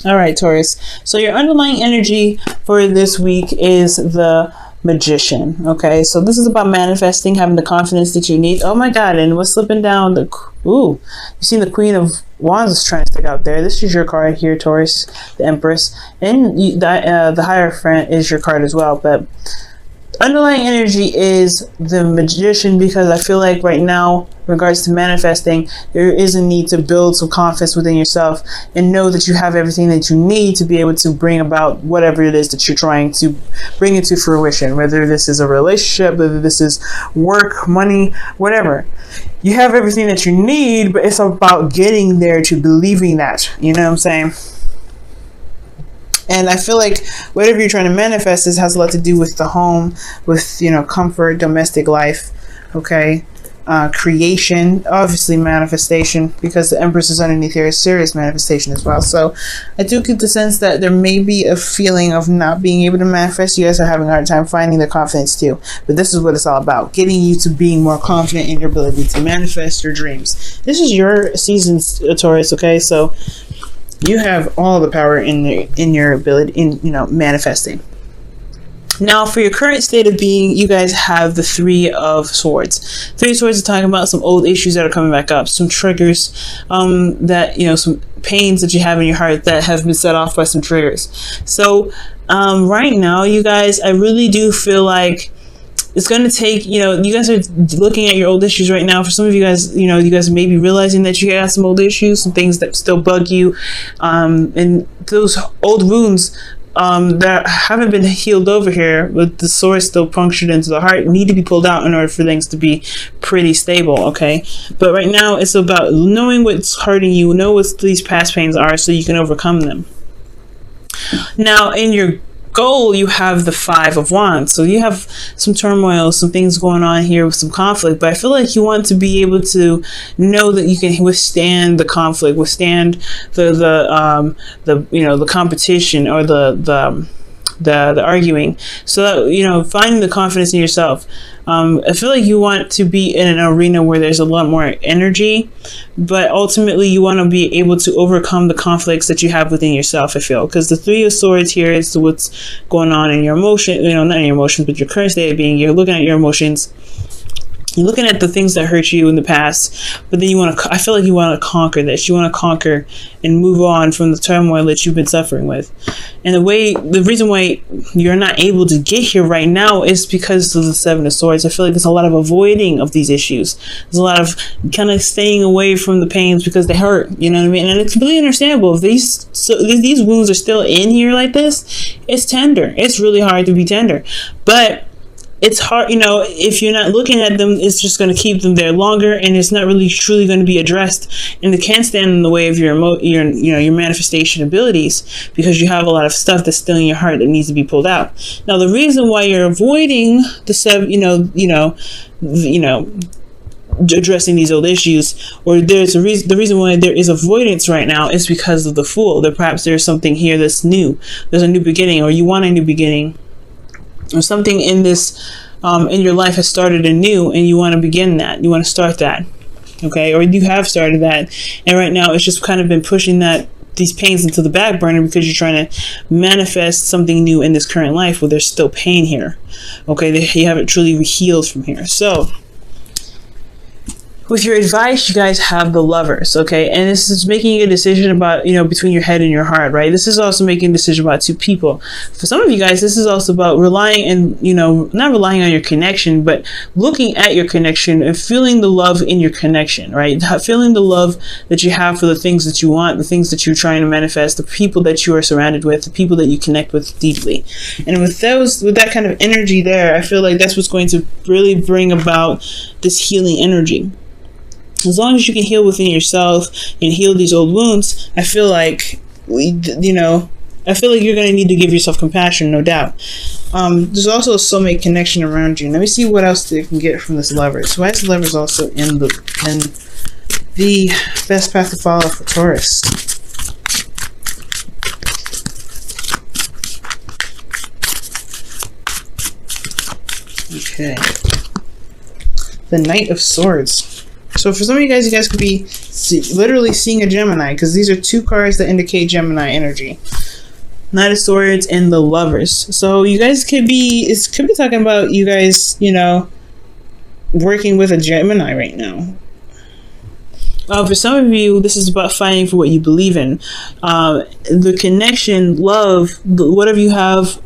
All right, Taurus. So your underlying energy for this week is the Magician. Okay, so this is about manifesting, having the confidence that you need. Oh my God! And what's slipping down? You seen the Queen of Wands is trying to stick out there. This is your card here, Taurus, the Empress, and the Hierophant is your card as well. But underlying energy is the Magician, because I feel like right now, in regards to manifesting, there is a need to build some confidence within yourself and know that you have everything that you need to be able to bring about whatever it is that you're trying to bring into fruition, whether this is a relationship, whether this is work, money, whatever. You have everything that you need, but it's about getting there to believing that, you know what I'm saying? And I feel like whatever you're trying to manifest has a lot to do with the home, with, comfort, domestic life, okay? Creation, obviously manifestation, because the Empress is underneath here, is serious manifestation as well. So I do get the sense that there may be a feeling of not being able to manifest. You guys are having a hard time finding the confidence too. But this is what it's all about, getting you to being more confident in your ability to manifest your dreams. This is your season, Taurus, okay? So you have all the power in your ability in manifesting. Now, for your current state of being, you guys have the Three of Swords. Three of Swords is talking about some old issues that are coming back up, some triggers, that some pains that you have in your heart that have been set off by some triggers. So right now, you guys, I really do feel like it's going to take, you guys are looking at your old issues right now. For some of you guys, you guys may be realizing that you have some old issues, some things that still bug you. And those old wounds that haven't been healed over here, with the sword still punctured into the heart, need to be pulled out in order for things to be pretty stable, okay? But right now, it's about knowing what's hurting you, know what these past pains are, so you can overcome them. Now, in your goal, you have the Five of Wands. So you have some turmoil, some things going on here with some conflict, but I feel like you want to be able to know that you can withstand the conflict, withstand the competition, or the arguing. So that, finding the confidence in yourself. I feel like you want to be in an arena where there's a lot more energy, but ultimately you want to be able to overcome the conflicts that you have within yourself, I feel, because the Three of Swords here is what's going on in your emotion, not in your emotions, but your current state of being. You're looking at your emotions. You're looking at the things that hurt you in the past, but then I feel like you want to conquer this. You want to conquer and move on from the turmoil that you've been suffering with. And the reason why you're not able to get here right now is because of the Seven of Swords. I feel like there's a lot of avoiding of these issues. There's a lot of kind of staying away from the pains because they hurt, you know what I mean? And it's completely understandable. If these wounds are still in here like this, it's tender. It's really hard to be tender. But it's hard, if you're not looking at them, it's just going to keep them there longer, and it's not really truly going to be addressed, and it can't stand in the way of your manifestation abilities, because you have a lot of stuff that's still in your heart that needs to be pulled out. Now, the reason why you're avoiding the addressing these old issues, or the reason why there is avoidance right now, is because of the Fool. That perhaps there's something here that's new. There's a new beginning, or you want a new beginning. Or something in this in your life has started anew, and you want to begin that. You want to start that, okay? Or you have started that, and right now it's just kind of been pushing these pains into the back burner, because you're trying to manifest something new in this current life where there's still pain here, okay? You haven't truly healed from here. So with your advice, you guys have the Lovers, okay? And this is making a decision about, between your head and your heart, right? This is also making a decision about two people. For some of you guys, this is also about relying and, not relying on your connection, but looking at your connection and feeling the love in your connection, right? Feeling the love that you have for the things that you want, the things that you're trying to manifest, the people that you are surrounded with, the people that you connect with deeply. And with that kind of energy there, I feel like that's what's going to really bring about this healing energy. As long as you can heal within yourself and heal these old wounds, I feel like, you're going to need to give yourself compassion, no doubt. There's also a soulmate connection around you. Let me see what else they can get from this Lovers. Why is the Lovers also in the best path to follow for Taurus? Okay. The Knight of Swords. So for some of you guys could be literally seeing a Gemini, because these are two cards that indicate Gemini energy. Knight of Swords and the Lovers. So you guys could be, it could be talking about you guys, you know, working with a Gemini right now. For some of you, this is about fighting for what you believe in. The connection, love, whatever you have,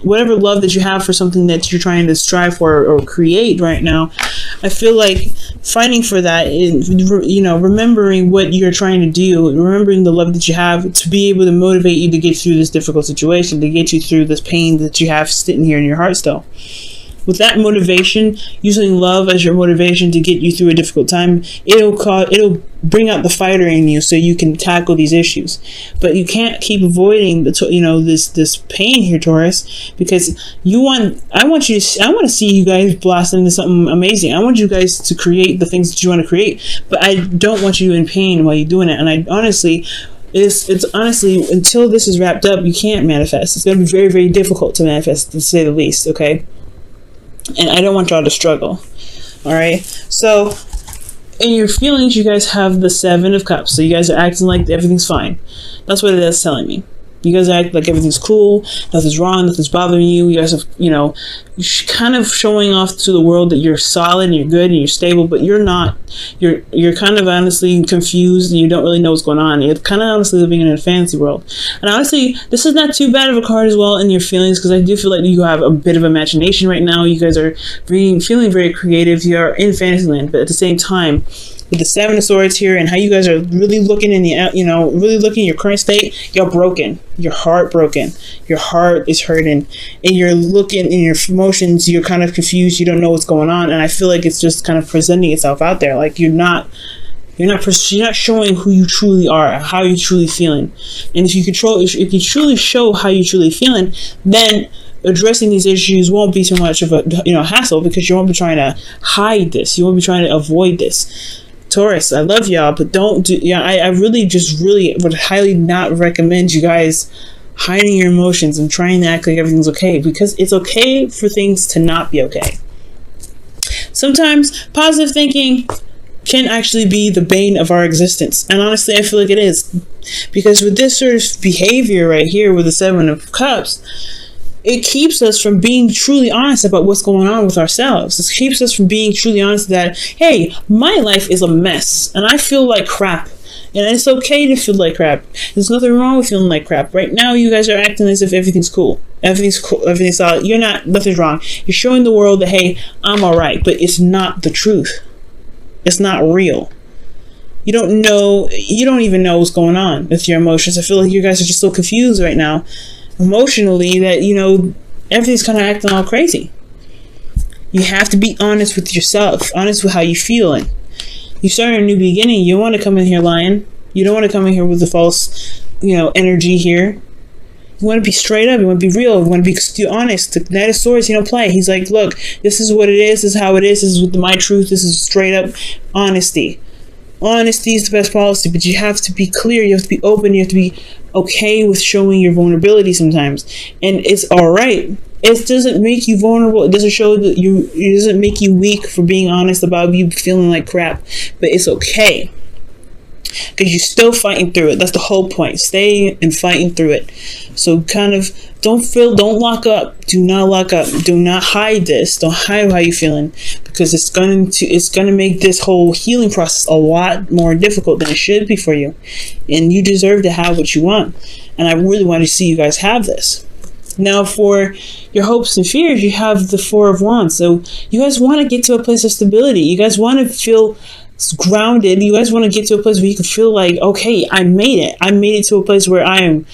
whatever love that you have for something that you're trying to strive for or create right now, I feel like fighting for that, you know, remembering what you're trying to do, remembering the love that you have to be able to motivate you to get through this difficult situation, to get you through this pain that you have sitting here in your heart still. With that motivation, using love as your motivation to get you through a difficult time, it'll bring out the fighter in you so you can tackle these issues. But you can't keep avoiding this pain here, Taurus, because I want to see you guys blossom into something amazing. I want you guys to create the things that you want to create, but I don't want you in pain while you're doing it. And I honestly, it's honestly, until this is wrapped up, you can't manifest. It's going to be very, very difficult to manifest, to say the least. Okay. And I don't want y'all to struggle. All right. So in your feelings, you guys have the Seven of Cups. So you guys are acting like everything's fine. That's what it is telling me. You guys act like everything's cool, nothing's wrong, nothing's bothering you. You guys have, you know, kind of showing off to the world that you're solid and you're good and you're stable, but you're not. You're kind of honestly confused and you don't really know what's going on. You're kind of honestly living in a fantasy world. And honestly, this is not too bad of a card as well in your feelings, because I do feel like you have a bit of imagination right now. You guys are feeling very creative. You are in Fantasyland, but at the same time, with the Seven of Swords here and how you guys are really looking in the, you know, really looking at your current state, you're broken. Your heart broken. Your heart is hurting. And you're looking in your emotions, you're kind of confused. You don't know what's going on. And I feel like it's just kind of presenting itself out there. Like you're not showing who you truly are, how you're truly feeling. And if you truly show how you're truly feeling, then addressing these issues won't be too much of a, you know, hassle, because you won't be trying to hide this. You won't be trying to avoid this. Taurus, I love y'all, but don't do, yeah, I really would highly not recommend you guys hiding your emotions and trying to act like everything's okay, because it's okay for things to not be okay. Sometimes positive thinking can actually be the bane of our existence. And honestly, I feel like it is, because with this sort of behavior right here with the Seven of Cups, it keeps us from being truly honest about what's going on with ourselves. It keeps us from being truly honest that, hey, my life is a mess and I feel like crap. And it's okay to feel like crap. There's nothing wrong with feeling like crap. Right now, you guys are acting as if everything's cool. Everything's cool. Everything's solid. You're not, nothing's wrong. You're showing the world that, hey, I'm all right. But it's not the truth. It's not real. You don't know. You don't even know what's going on with your emotions. I feel like you guys are just so confused right now emotionally that, you know, everything's kind of acting all crazy. You have to be honest with yourself, honest with how you're feeling. You start a new beginning. You don't want to come in here lying. You don't want to come in here with the false, you know, energy here. You want to be straight up. You want to be real. You want to be honest. The Knight of Swords, you know, play. He's like, look, this is what it is. This is how it is. This is my truth. This is straight up honesty. Honesty is the best policy, but you have to be clear. You have to be open. You have to be okay with showing your vulnerability sometimes. And it's all right. It doesn't make you vulnerable. It doesn't show that it doesn't make you weak for being honest about you feeling like crap. But it's okay, because you're still fighting through it. That's the whole point. Stay and fighting through it. So kind of don't lock up. Do not lock up. Do not hide this. Don't hide how you're feeling, because it's going to make this whole healing process a lot more difficult than it should be for you. And you deserve to have what you want. And I really want to see you guys have this. Now, for your hopes and fears, you have the Four of Wands. So you guys want to get to a place of stability. You guys want to feel grounded. You guys want to get to a place where you can feel like, okay, I made it. I made it to a place where I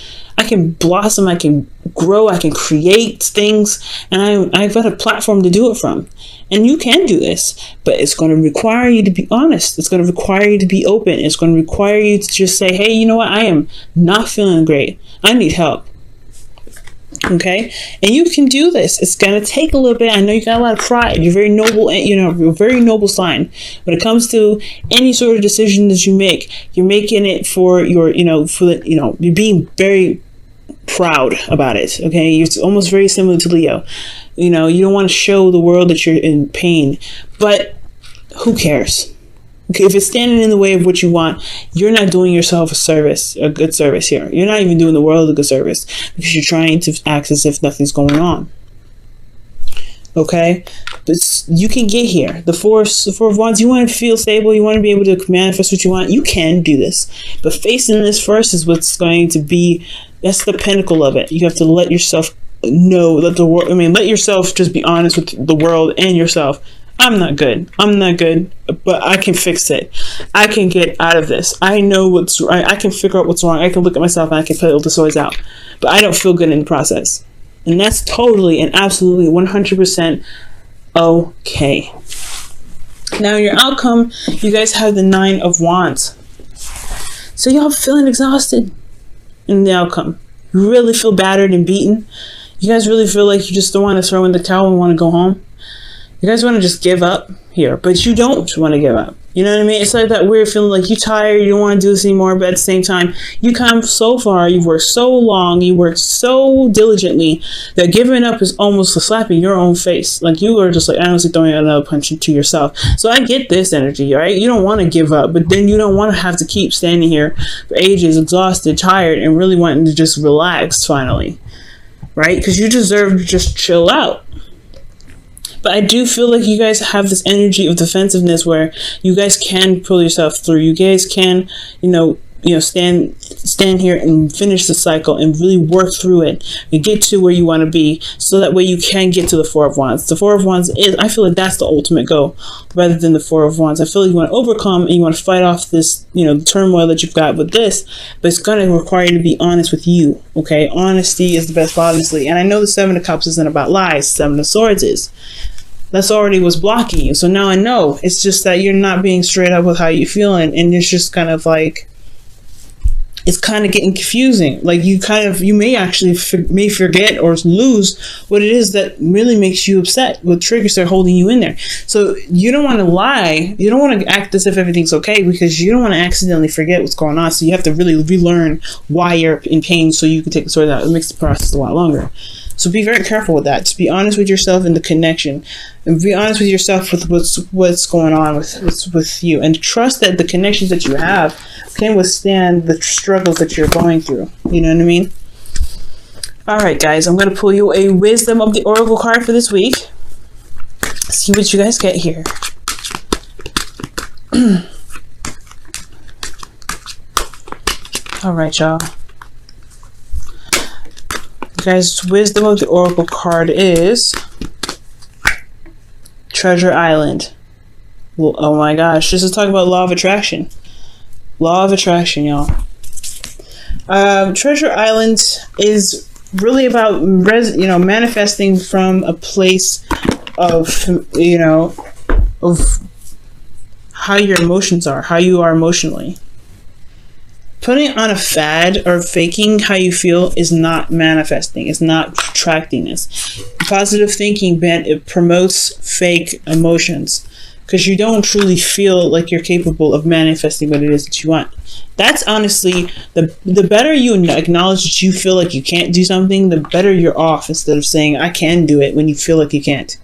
can blossom, I can grow, I can create things, and I've got a platform to do it from. And you can do this, but it's going to require you to be honest. It's going to require you to be open. It's going to require you to just say, hey, you know what? I am not feeling great. I need help. Okay, and you can do this. It's gonna take a little bit. I know you got a lot of pride. You're very noble, you know, you're a very noble sign. When it comes to any sort of decision that you make, you're making it for your, you know, for the, you know, you're being very proud about it. Okay, it's almost very similar to Leo. You know, you don't want to show the world that you're in pain, but who cares? Okay, if it's standing in the way of what you want, you're not doing yourself a good service here. You're not even doing the world a good service because you're trying to act as if nothing's going on. Okay, but you can get here. The four of wands. You want to feel stable. You want to be able to manifest what you want. You can do this, but facing this first is what's going to be. That's the pinnacle of it. You have to let yourself know. Let yourself just be honest with the world and yourself. I'm not good, but I can fix it. I can get out of this. I know what's right. I can figure out what's wrong. I can look at myself and I can pull the toys out, but I don't feel good in the process. And that's totally and absolutely 100% okay. Now your outcome, you guys have the 9 of Wands. So y'all feeling exhausted in the outcome. You really feel battered and beaten. You guys really feel like you just don't want to throw in the towel and want to go home. You guys want to just give up here, but you don't want to give up. You know what I mean? It's like that weird feeling like you're tired, you don't want to do this anymore, but at the same time, you come so far, you've worked so long, you worked so diligently that giving up is almost a slap in your own face. Like you are just like honestly throwing another punch into yourself. So I get this energy, right? You don't want to give up, but then you don't want to have to keep standing here for ages, exhausted, tired, and really wanting to just relax finally, right? Because you deserve to just chill out. But I do feel like you guys have this energy of defensiveness where you guys can pull yourself through. You guys can, stand here and finish the cycle and really work through it and get to where you want to be, so that way you can get to the 4 of Wands. The 4 of Wands I feel like that's the ultimate goal rather than the 4 of Wands. I feel like you want to overcome and you want to fight off this, the turmoil that you've got with this, but it's going to require you to be honest with you. Okay. Honesty is the best policy. And I know the 7 of Cups isn't about lies. 7 of Swords is. That's already was blocking you. So now I know. It's just that you're not being straight up with how you're feeling. And it's just kind of like, it's kind of getting confusing. Like you may actually may forget or lose what it is that really makes you upset. What triggers are holding you in there. So you don't want to lie. You don't want to act as if everything's okay because you don't want to accidentally forget what's going on. So you have to really relearn why you're in pain so you can take the sword out. It makes the process a lot longer. So be very careful with that. Just be honest with yourself in the connection, and be honest with yourself with what's going on with you, and trust that the connections that you have can withstand the struggles that you're going through. You know what I mean? All right, guys, I'm going to pull you a Wisdom of the Oracle card for this week. See what you guys get here. All right, y'all. Guys, Wisdom of the Oracle card is Treasure Island. Well, oh my gosh, this is talking about law of attraction. Law of attraction, y'all. Treasure Island is really about manifesting from a place of of how your emotions are, how you are emotionally. Putting on a fad or faking how you feel is not manifesting. It's not attracting this. Positive thinking, it promotes fake emotions because you don't truly feel like you're capable of manifesting what it is that you want. That's honestly, the better you acknowledge that you feel like you can't do something, the better you're off, instead of saying, I can do it when you feel like you can't.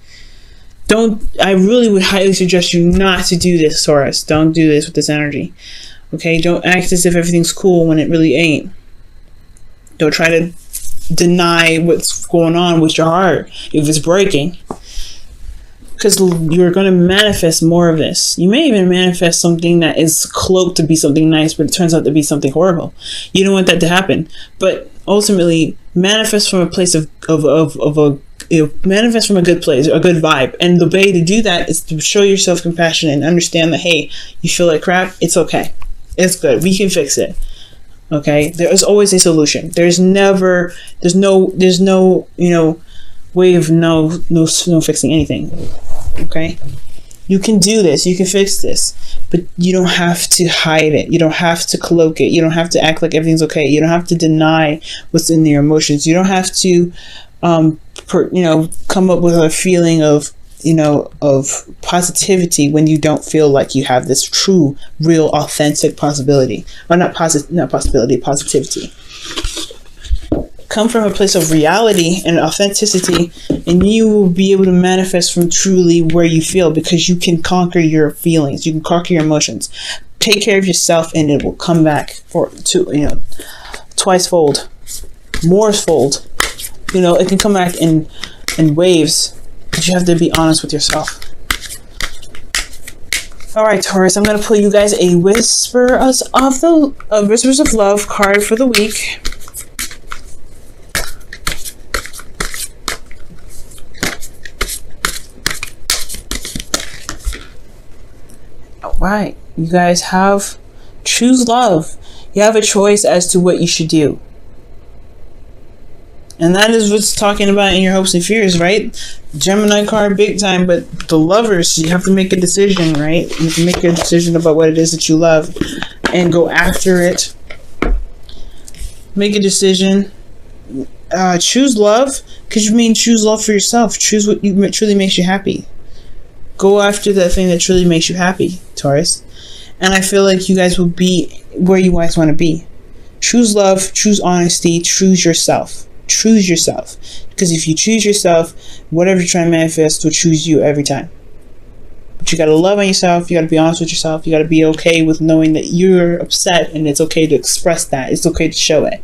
I really would highly suggest you not to do this, Taurus. Don't do this with this energy. Okay, don't act as if everything's cool when it really ain't. Don't try to deny what's going on with your heart if it's breaking. Because you're going to manifest more of this. You may even manifest something that is cloaked to be something nice, but it turns out to be something horrible. You don't want that to happen. But ultimately, manifest from a place manifest from a good place, a good vibe. And the way to do that is to show yourself compassion and understand that, hey, you feel like crap, it's okay. It's good. We can fix it. Okay. There is always a solution. There's no, way of no fixing anything. Okay. You can do this. You can fix this, but you don't have to hide it. You don't have to cloak it. You don't have to act like everything's okay. You don't have to deny what's in your emotions. You don't have to, come up with a feeling of positivity when you don't feel like you have this true, real, authentic possibility. Or positivity. come from a place of reality and authenticity, and you will be able to manifest from truly where you feel, because you can conquer your feelings, you can conquer your emotions. Take care of yourself, and it will come back twice fold, more fold. It can come back in waves, but you have to be honest with yourself. All right, Taurus, I'm going to pull you guys a Whispers of Love card for the week. All right, you guys have choose love. You have a choice as to what you should do. And that is what's talking about in your hopes and fears, right? Gemini card, big time. But the lovers, you have to make a decision, right? You have to make a decision about what it is that you love and go after it. Make a decision. Choose love, because you mean choose love for yourself. Choose what truly makes you happy. Go after that thing that truly makes you happy, Taurus. And I feel like you guys will be where you guys want to be. Choose love, choose honesty, choose yourself. Choose yourself, because if you choose yourself, whatever you're trying to manifest will choose you every time. But you got to love on yourself. You got to be honest with yourself. You got to be okay with knowing that you're upset, and it's okay to express that. It's okay to show it.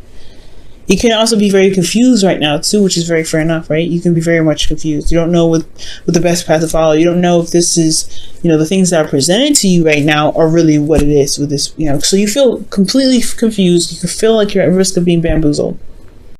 You can also be very confused right now too, which is very fair enough, right? You can be very much confused. You don't know what the best path to follow. You don't know if this is, the things that are presented to you right now are really what it is with this, so you feel completely confused. You can feel like you're at risk of being bamboozled.